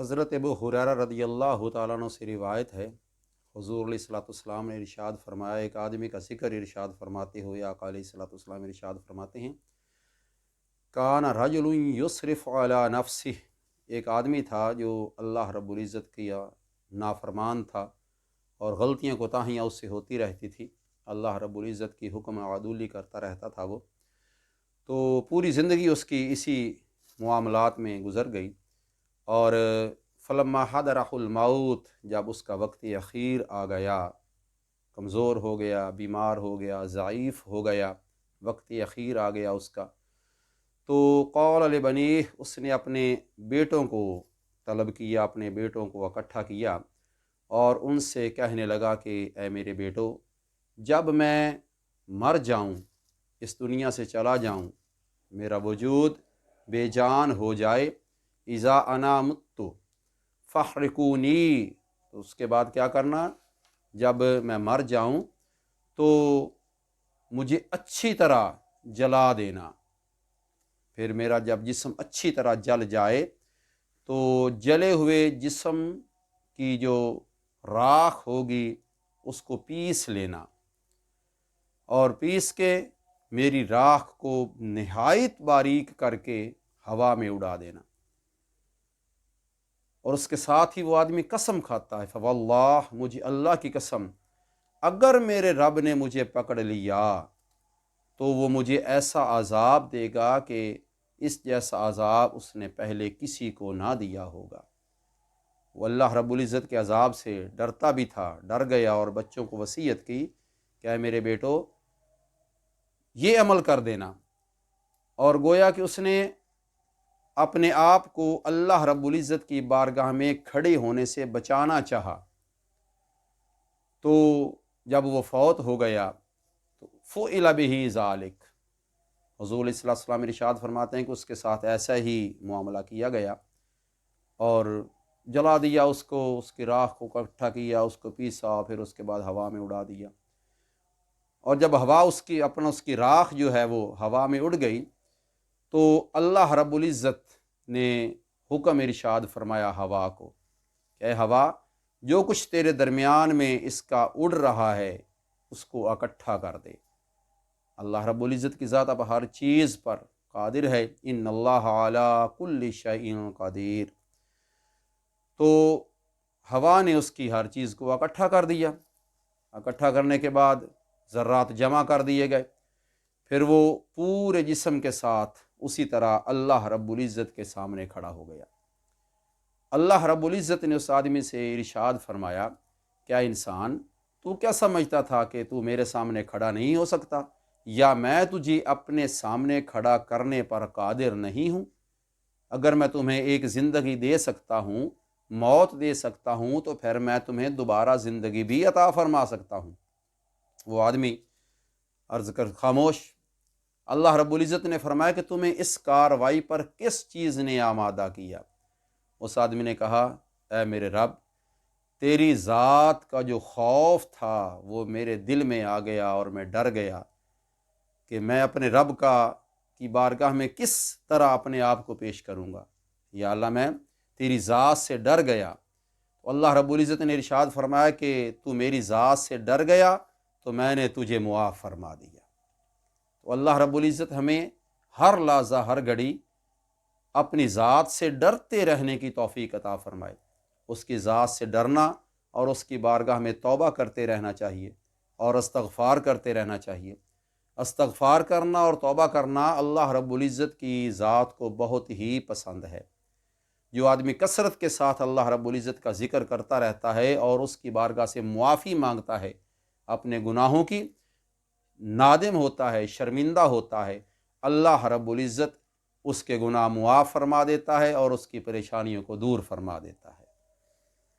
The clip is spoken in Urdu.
حضرت ابو ہریرہ رضی اللہ تعالیٰ عنہ سے روایت ہے، حضور علیہ الصلوۃ والسلام نے ارشاد فرمایا، ایک آدمی کا ذکر ارشاد فرماتے ہوئے آقا علیہ الصلوۃ والسلام ارشاد فرماتے ہیں، کان رجل یسرف علی نفسہ، ایک آدمی تھا جو اللہ رب العزت کیا نافرمان تھا اور غلطیاں کوتاہیاں اس سے ہوتی رہتی تھی، اللہ رب العزت کی حکم عدولی کرتا رہتا تھا وہ، تو پوری زندگی اس کی اسی معاملات میں گزر گئی، اور فلما حضرہ الموت، جب اس کا وقت اخیر آ گیا، کمزور ہو گیا، بیمار ہو گیا، ضعیف ہو گیا، وقت اخیر آ گیا اس کا، تو قول لبنیہ، اس نے اپنے بیٹوں کو طلب کیا، اپنے بیٹوں کو اکٹھا کیا اور ان سے کہنے لگا کہ اے میرے بیٹو، جب میں مر جاؤں، اس دنیا سے چلا جاؤں، میرا وجود بے جان ہو جائے، اذا انا مت فاحرقونی، تو اس کے بعد کیا کرنا، جب میں مر جاؤں تو مجھے اچھی طرح جلا دینا، پھر میرا جب جسم اچھی طرح جل جائے تو جلے ہوئے جسم کی جو راکھ ہوگی اس کو پیس لینا، اور پیس کے میری راکھ کو نہایت باریک کر کے ہوا میں اڑا دینا، اور اس کے ساتھ ہی وہ آدمی قسم کھاتا ہے، فواللہ، مجھے اللہ کی قسم، اگر میرے رب نے مجھے پکڑ لیا تو وہ مجھے ایسا عذاب دے گا کہ اس جیسا عذاب اس نے پہلے کسی کو نہ دیا ہوگا۔ وہ اللہ رب العزت کے عذاب سے ڈرتا بھی تھا، ڈر گیا اور بچوں کو وصیت کی کہ اے میرے بیٹو یہ عمل کر دینا، اور گویا کہ اس نے اپنے آپ کو اللہ رب العزت کی بارگاہ میں کھڑے ہونے سے بچانا چاہا، تو جب وہ فوت ہو گیا تو فعل بہ ذالک، حضور علیہ السلام ارشاد فرماتے ہیں کہ اس کے ساتھ ایسا ہی معاملہ کیا گیا اور جلا دیا اس کو، اس کی راکھ کو اکٹھا کیا، اس کو پیسا، پھر اس کے بعد ہوا میں اڑا دیا، اور جب ہوا اس کی راکھ جو ہے وہ ہوا میں اڑ گئی تو اللہ رب العزت نے حکم ارشاد فرمایا ہوا کو کہ اے ہوا، جو کچھ تیرے درمیان میں اس کا اڑ رہا ہے اس کو اکٹھا کر دے۔ اللہ رب العزت کی ذات اب ہر چیز پر قادر ہے، ان اللہ علی کل شیء قدیر، تو ہوا نے اس کی ہر چیز کو اکٹھا کر دیا، اکٹھا کرنے کے بعد ذرات جمع کر دیے گئے، پھر وہ پورے جسم کے ساتھ اسی طرح اللہ رب العزت کے سامنے کھڑا ہو گیا۔ اللہ رب العزت نے اس آدمی سے ارشاد فرمایا، کیا انسان، تو کیا سمجھتا تھا کہ تو میرے سامنے کھڑا نہیں ہو سکتا، یا میں تجھے اپنے سامنے کھڑا کرنے پر قادر نہیں ہوں؟ اگر میں تمہیں ایک زندگی دے سکتا ہوں، موت دے سکتا ہوں، تو پھر میں تمہیں دوبارہ زندگی بھی عطا فرما سکتا ہوں۔ وہ آدمی عرض کر خاموش۔ اللہ رب العزت نے فرمایا کہ تمہیں اس کاروائی پر کس چیز نے آمادہ کیا؟ اس آدمی نے کہا، اے میرے رب، تیری ذات کا جو خوف تھا وہ میرے دل میں آ گیا اور میں ڈر گیا کہ میں اپنے رب کی بارگاہ میں کس طرح اپنے آپ کو پیش کروں گا، یا اللہ میں تیری ذات سے ڈر گیا۔ تو اللہ رب العزت نے ارشاد فرمایا کہ تو میری ذات سے ڈر گیا تو میں نے تجھے معاف فرما دیا۔ تو اللہ رب العزت ہمیں ہر لحظہ ہر گھڑی اپنی ذات سے ڈرتے رہنے کی توفیق عطا فرمائے۔ اس کی ذات سے ڈرنا اور اس کی بارگاہ میں توبہ کرتے رہنا چاہیے اور استغفار کرتے رہنا چاہیے۔ استغفار کرنا اور توبہ کرنا اللہ رب العزت کی ذات کو بہت ہی پسند ہے۔ جو آدمی کثرت کے ساتھ اللہ رب العزت کا ذکر کرتا رہتا ہے اور اس کی بارگاہ سے معافی مانگتا ہے اپنے گناہوں کی، نادم ہوتا ہے، شرمندہ ہوتا ہے، اللہ رب العزت اس کے گناہ معاف فرما دیتا ہے اور اس کی پریشانیوں کو دور فرما دیتا ہے۔